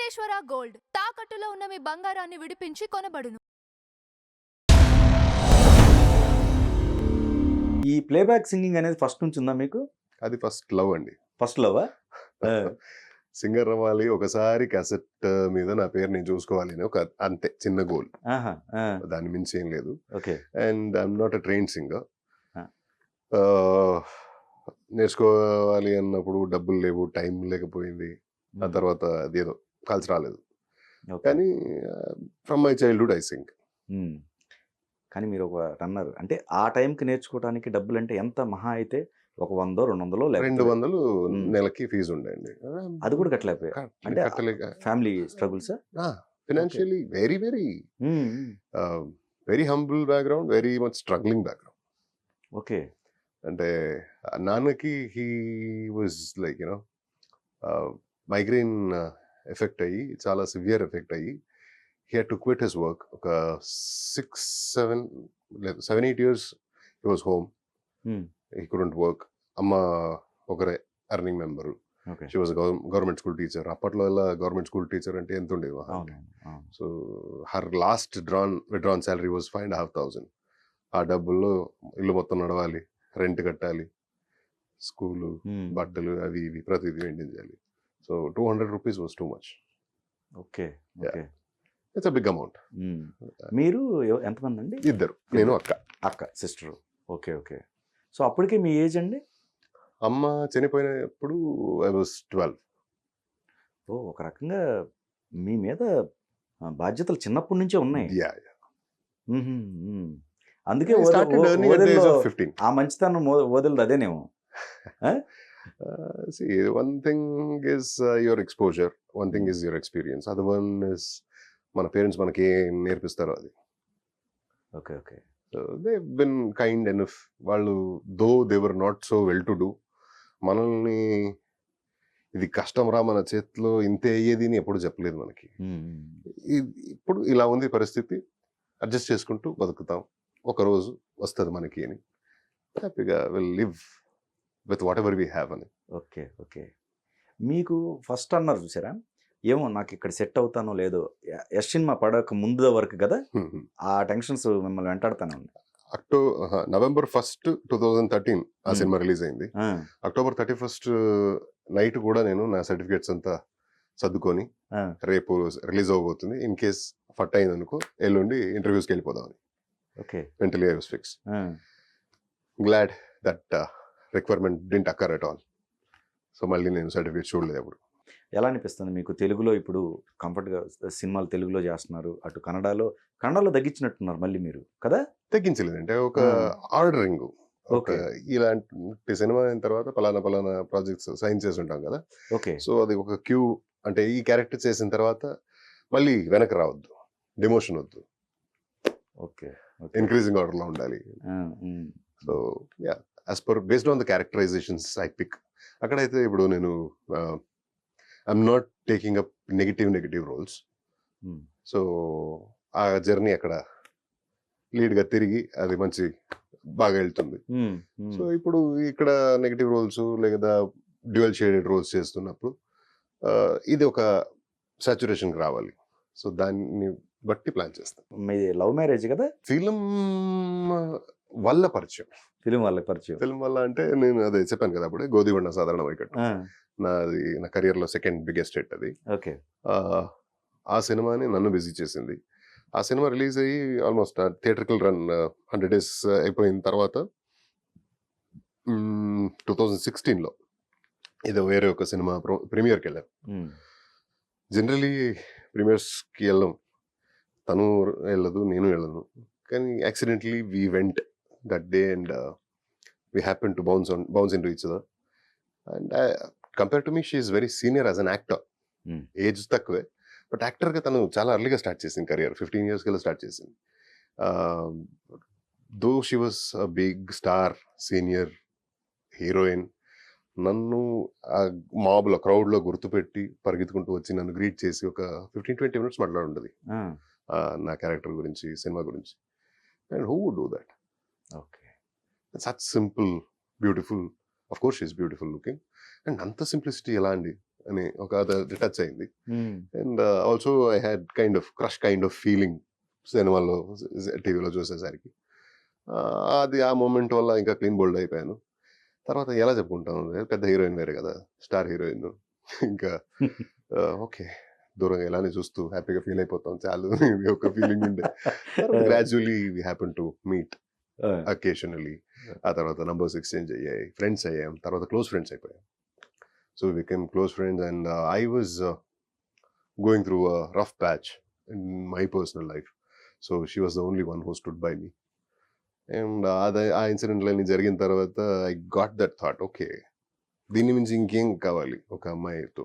Venkateswara gold తాకట్టులో ఉన్న మీ బంగారాన్ని విడిపించి కొనబడును. ఈ ప్లేబ్యాక్ సింగింగ్ అనేది ఫస్ట్ నుంచి ఉందా మీకు? అది ఫస్ట్ లవ్ అండి. ఫస్ట్ లవ్ సింగర్ అవ్వాలి, ఒకసారి క్యాసెట్ మీద నా పేరు నేను చూసుకోవాలి అని ఒక అంతే చిన్న గోల్. దాని మించి ఏం లేదు. And I'm not a trained singer. నేర్చుకోవాలి అన్నప్పుడు డబ్బులు లేవు, టైం లేకపోయింది. ఆ తర్వాత అదేదో కలిసి రాలేదు. కానీ from my childhood I sing. కానీ మీరు ఒక రన్నర్ అంటే ఆ టైంకి నేర్చుకోవడానికి డబ్బులు అంటే ఎంత మహా అయితే ఒక 100 200 200 నెలకి ఫీజు ఉండేయండి. అది కూడా కట్టలేకపోయా అంటే family struggles financially very very very humble background, very much struggling background. Okay. అంటే నాన్నకి he was like you know migraine effect అయ్యి, చాలా సివియర్ ఎఫెక్ట్ అయ్యి he had to quit his work. ఒక 7-8 years he was home. He couldn't work. Amma ఒకరే earning member. She was a government school teacher. అప్పట్లో ఇలా government school teacher అంటే ఎంత ఉండేది. So her last విడ్రాన్ salary was 5,500. ఆ డబ్బుల్లో ఇల్లు మొత్తం నడవాలి, రెంట్ కట్టాలి, స్కూలు, బట్టలు, అవి ఇవి ప్రతిదీ మెయింటైన్ చేయాలి. So 200 rupees was too much. Okay. It's a big amount. మీరు ఎంతమంది అండి? ఇద్దరు, నేను అక్క సిస్టర్. ఓకే. సో అప్పటికే మీ ఏజ్ అండి? అమ్మ చనిపోయినప్పుడు ఐ వాజ్ 12. ఒక రకంగా మీ మీద బాధ్యతలు చిన్నప్పటి నుంచే ఉన్నాయి. అందుకే ఆ మంచితనం వదలదు అదేనేమో. One thing is your exposure, one thing is your experience, other one is మన పేరెంట్స్ మనకి ఏం నేర్పిస్తారో అది. Okay. So they been kind enough. వాళ్ళు though they were not so well to do, మనల్ని ఇది కష్టం రా మన చేతిలో ఇంతే అయ్యేది అని ఎప్పుడు చెప్పలేదు మనకి. ఇప్పుడు ఇలా ఉంది పరిస్థితి, అడ్జస్ట్ చేసుకుంటూ బతుకుతాం, ఒకరోజు వస్తుంది మనకి అని హ్యాపీగా will live with what ever we have అని. ఓకే. మీకు ఫస్ట్ అన్నారు చూసారా, ఏమో నాకు ఇక్కడ సెట్ అవుతానో లేదో, యష్ సినిమా పడక ముందు వరకు కదా ఆ టెన్షన్స్ మిమ్మల్ని వెంటాడుతానే ఉంది. November 1st, 2013 ఆ సినిమా రిలీజ్ అయింది. October 31st నైట్ కూడా నేను నా సర్టిఫికేట్స్ అంతా సర్దుకొని రేపు రిలీజ్ అవబోతుంది, ఇన్ కేస్ ఫట్ అయింది అనుకో ఎల్లుండి ఇంటర్వ్యూస్కి వెళ్ళిపోదామని. Mentally I was fix. Glad that requirement didn't occur at all. So మళ్ళీ నేను సర్టిఫికేట్ చూడలేదు అప్పుడు. ఎలా అనిపిస్తుంది మీకు? తెలుగులో ఇప్పుడు కంఫర్ట్గా సినిమాలు తెలుగులో చేస్తున్నారు, అటు కన్నడలో తగ్గించినట్టున్నారు మళ్ళీ మీరు కదా? తగ్గించలేదంటే ఒక ఆర్డరింగ్, ఇలాంటి సినిమా అయిన తర్వాత పలానా ప్రాజెక్ట్స్ సైన్ చేసి ఉంటాం కదా. ఓకే. సో అది ఒక క్యూ, అంటే ఈ క్యారెక్టర్ చేసిన తర్వాత మళ్ళీ వెనక్కి రావద్దు, డిమోషన్ వద్దు, ఓకే, ఇంక్రీజింగ్ ఆర్డర్లో ఉండాలి. So yeah, as per based on the characterizations I pick. అక్కడైతే ఇప్పుడు నేను I'm not taking up negative roles. So ఆ జర్నీ అక్కడ లీడ్గా తిరిగి అది మంచి బాగా వెళ్తుంది. సో ఇప్పుడు ఇక్కడ నెగిటివ్ రోల్స్ లేదా డ్యూయల్ షేడెడ్ రోల్స్ చేస్తున్నప్పుడు ఇది ఒక సాచురేషన్కి రావాలి. సో దాన్ని బట్టి ప్లాన్ చేస్తాను. మీది లవ్ మ్యారేజ్ కదా? ఫిలిం వల్ల పరిచయం. ఫిలిం వల్ల అంటే నేను అదే చెప్పాను కదా అప్పుడే, గోదిబండ సాధారణ వైకట్టు నా కెరియర్లో సెకండ్ బిగ్గెస్ట్ హిట్ అది. ఓకే. ఆ సినిమాని నన్ను బిజీ చేసింది. ఆ సినిమా రిలీజ్ అయ్యి ఆల్మోస్ట్ థియేటర్కల్ రన్ 100 days అయిపోయిన తర్వాత 2016లో ఏదో వేరే ఒక సినిమా ప్రీమియర్కి వెళ్ళాను. జనరలీ ప్రీమియర్స్కి వెళ్ళాం, తను వెళ్ళదు, నేను వెళ్ళను. కానీ accidentally we went that day and we happen to bounce in to each other. And compare to me she is very senior as an actor. Age తక్కువే, బట్ యాక్టర్గా తను చాలా అర్లీగా స్టార్ట్ చేసింది కెరియర్. 15 years స్టార్ట్ చేసింది. Though she was a big star, senior heroine. నన్ను ఆ మాబ్లో క్రౌడ్లో గుర్తుపెట్టి పరిగెత్తుకుంటూ వచ్చి నన్ను గ్రీట్ చేసి ఒక 15-20 minutes మాట్లాడుంటుంది నా క్యారెక్టర్ గురించి, సినిమా గురించి. And who would do that? Okay. Such simple, beautiful. Of course she is beautiful looking. And అంత సింప్లిసిటీ ఎలా అండి? అని ఒక టచ్ అయింది. And also I had kind of crush kind of feeling సినిమాలో టీవీలో చూసేసరికి. అది ఆ మూమెంట్ వల్ల ఇంకా క్లీన్ బోల్డ్ అయిపోయాను. తర్వాత ఎలా చెప్పుకుంటాను, పెద్ద హీరోయిన్ వేరే కదా, స్టార్ హీరోయిన్. ఇంకా ఓకే, దూరంగా ఇలానే చూస్తూ హ్యాపీగా ఫీల్ అయిపోతాం చాలు ఒక ఫీలింగ్ ఉండే. Gradually we happen to meet occasionally. ఆ తర్వాత నంబర్స్ ఎక్స్చేంజ్ అయ్యాయి, ఫ్రెండ్స్ అయ్యాం, తర్వాత క్లోజ్ ఫ్రెండ్స్ అయిపోయాం. So we became close friends and I was going through a rough patch in my personal life. So she was the only one who stood by me. And ఆ incident లైన్ జరిగిన తర్వాత I got that thought, okay దీని నుంచి ఇంకేం కావాలి ఒక అమ్మాయితో.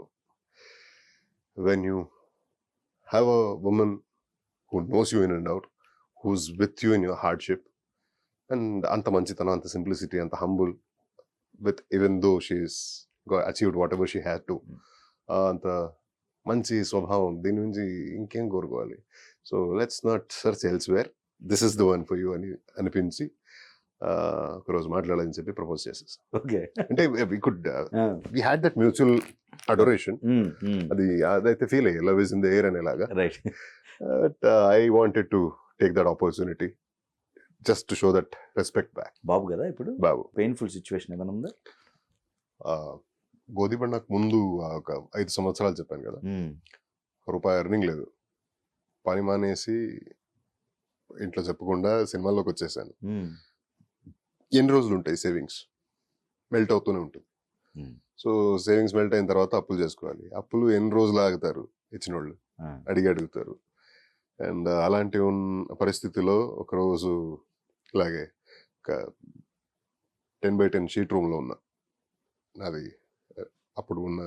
When you have a woman who knows you in and out, who's with you in your hardship, and అంత మంచితనం, అంత సింప్లిసిటీ, అంత humble, with even though she's achieved whatever she had to, అంత మంచి స్వభావం, దీని నుంచి ఇంకేం కోరుకోవాలి. So let's not search elsewhere, this is the one for you అని అనిపించి ఒకరోజు మాట్లాడాలని చెప్పి ప్రపోజ్ చేసేసి. ఓకే, అంటే we had that mutual adoration. అదైతే ఫీల్ అయ్యి love is in the air అనేలాగా. Right. But I wanted to take that opportunity just to show that respect back. బాబు కదా ఇప్పుడు బాబు పెయిన్ఫుల్ సిచ్యువేషన్ ఏదైనా ఉందా? గోధుమకు ముందు ఒక 5 సంవత్సరాలు చెప్పాను కదా, రూపాయి ఎర్నింగ్ లేదు, పని మానేసి ఇంట్లో చెప్పకుండా సినిమాల్లోకి వచ్చేసాను. ఎన్ని రోజులు ఉంటాయి సేవింగ్స్? మెల్ట్ అవుతూనే ఉంటుంది. సో సేవింగ్స్ మెల్ట్ అయిన తర్వాత అప్పులు చేసుకోవాలి. అప్పులు ఎన్ని రోజులు ఆగుతారు ఇచ్చిన వాళ్ళు, అడుగుతారు. అండ్ అలాంటి ఉన్న పరిస్థితిలో ఒకరోజు ఇలాగే ఒక 10x10 షీట్ రూమ్లో ఉన్నా. నాది అప్పుడు ఉన్న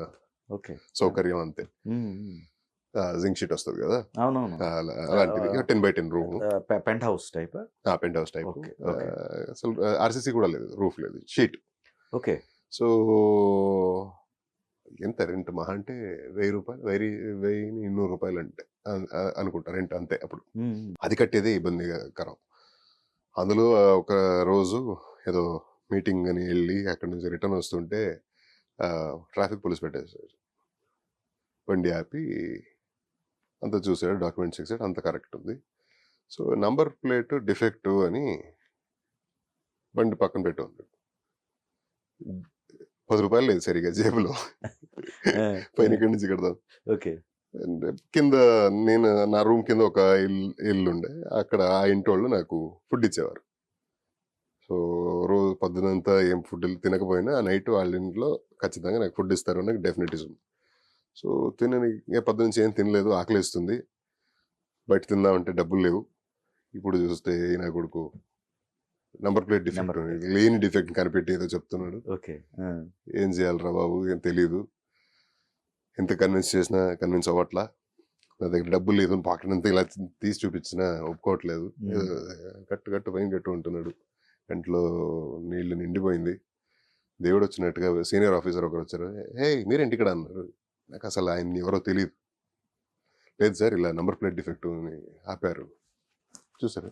సౌకర్యం అంతే, జింక్ షీట్ వస్తుంది కదా, అవునవును, అలాంటిది 10x10 room, penthouse type. Penthouse type. అసలు ఆర్సీసీ కూడా లేదు, రూఫ్ లేదు, షీట్. ఓకే. సో ఎంత రెంట్ మహా అంటే 1000 రూపాయలు, 1200 రూపాయలు అంటే అనుకుంటా రెంట్, అంతే. అప్పుడు అది కట్టేదే ఇబ్బందికరం. అందులో ఒక రోజు ఏదో మీటింగ్ అని వెళ్ళి అక్కడి నుంచి రిటర్న్ వస్తుంటే ట్రాఫిక్ పోలీస్ పెట్టేసారు. బండి ఆపి అంతా చూసాడు, డాక్యుమెంట్స్ ఇచ్చాడు, అంత కరెక్ట్ ఉంది. సో నంబర్ ప్లేట్ డిఫెక్ట్ అని బండి పక్కన పెట్టి ఉంది. 10 రూపాయలు లేదు సరిగా జేబులో, పైన ఇక్కడి నుంచి కడదాం. ఓకే. కింద నేను నా రూమ్ కింద ఒక ఇల్లు ఉండే, అక్కడ ఆ ఇంటి వాళ్ళు నాకు ఫుడ్ ఇచ్చేవారు. సో రోజు పొద్దునంతా ఏం ఫుడ్ తినకపోయినా ఆ నైట్ వాళ్ళ ఇంట్లో ఖచ్చితంగా నాకు ఫుడ్ ఇస్తారు, నాకు డెఫినెటిజం. సో తినని పొద్దు నుంచి ఏం తినలేదు, ఆకలిస్తుంది, బయట తిందామంటే డబ్బులు లేవు. ఇప్పుడు చూస్తే నా కొడుకు నంబర్ ప్లేట్ డిఫెక్ట్, లేని డిఫెక్ట్ కనిపెట్టి ఏదో చెప్తున్నాడు. ఏం చేయాలరా బాబు, ఏం తెలియదు. ఎంత కన్విన్స్ చేసినా కన్విన్స్ అవ్వట్లా. నా దగ్గర డబ్బులు లేదు, పాకెట్ అంతా ఇలా తీసి చూపించినా ఒప్పుకోవట్లేదు. గట్టు పైన గట్టు ఉంటున్నాడు, కంట్లో నీళ్లు నిండిపోయింది. దేవుడు వచ్చినట్టుగా సీనియర్ ఆఫీసర్ ఒకరు వచ్చారు, హే మీరేంటి ఇక్కడ అన్నారు. నాకు అసలు ఆయన ఎవరో తెలియదు. లేదు సార్ ఇలా నంబర్ ప్లేట్ డిఫెక్ట్ అని ఆపారు. చూసారు,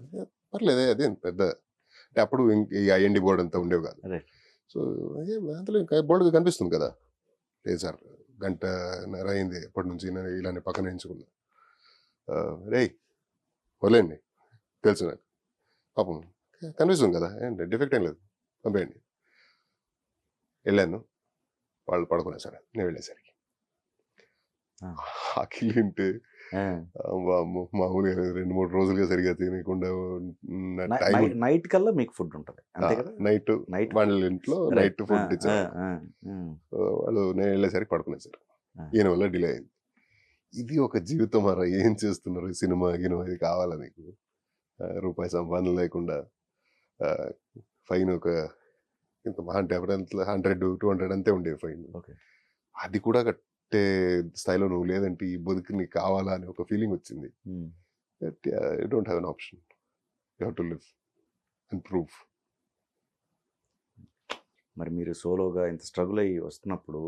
పర్లేదే అదే పెద్ద అంటే అప్పుడు ఈ ఐఎన్డి బోర్డు అంతా ఉండేవి కాదు. సో అందులో బోర్డు కనిపిస్తుంది కదా. లేదు సార్ గంటన్నర అయింది ఎప్పటి నుంచి ఇలానే పక్కన ఎంచుకున్నా. రే వదిలేండి, తెలుసు నాకు, పాపం కనిపిస్తుంది కదా, ఏంటి డిఫెక్ట్ ఏం లేదు, పంపేయండి. వెళ్ళాను, వాళ్ళు పడుకునేసారు, నేను వెళ్ళేసరికి ఆకిలి ఉంటే మామూలుగా 2-3 రోజులుగా సరిగా తినకుండా నైట్ కల్లా మీకు ఫుడ్ ఉంటుంది అంతే కదా. నైట్ వాళ్ళ ఇంట్లో నైట్ ఫుడ్ ఇచ్చారు. వాళ్ళు నేను వెళ్ళేసరికి పడుకునేసారు. ఈయన వల్ల డిలే అయింది. ఇది ఒక జీవితం అరా, ఏం చేస్తున్నారు, సినిమా ఇది కావాలా నీకు, రూపాయి సంపాదన లేకుండా, ఫైన్ ఒక ఇంత మహా అంటే 100-200 అంతే ఉండేవి ఫైన్. అది కూడా కట్టే స్థాయిలో నువ్వు లేదంటే ఈ బతుకు నీకు కావాలా అని ఒక ఫీలింగ్ వచ్చింది. You don't have an option, you have to live and prove. మరి మీరు సోలోగా ఇంత స్ట్రగుల్ అయ్యి వస్తున్నప్పుడు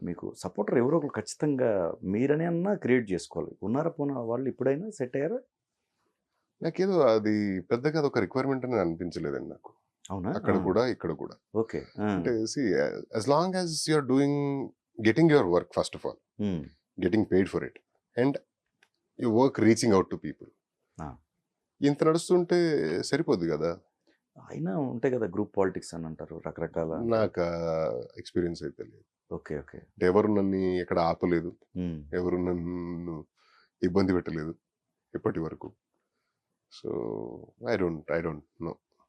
మీకు సపోర్టర్ ఎవరో ఒకరు ఖచ్చితంగా మీరనే అన్నా క్రియేట్ చేసుకోవాలి. ఉన్నారా పోనా వాళ్ళు ఎప్పుడైనా సెట్ అయ్యారా? నాకేదో అది పెద్దగా అదొక రిక్వైర్మెంట్ అని అనిపించలేదండి నాకు. అవునా? అక్కడ కూడా ఇక్కడ కూడా. ఓకే. అంటే as long as you're doing getting your work first of all, um, getting paid for it, and you work reaching out to people. Ah. ఇంత నడుస్తుంటే సరిపోద్ది కదా. అయినా ఉంటాయి కదా గ్రూప్ పాలిటిక్స్ అని అంటారు రకరకాల. నాకు ఎక్స్పీరియన్స్ అయితే లేదు. Okay okay. ఎవరు నన్ను ఎక్కడ ఆపలేదు, ఉమ్, ఎవరు నన్ను ఇబ్బంది పెట్టలేదు ఇప్పటి వరకు. So I don't know.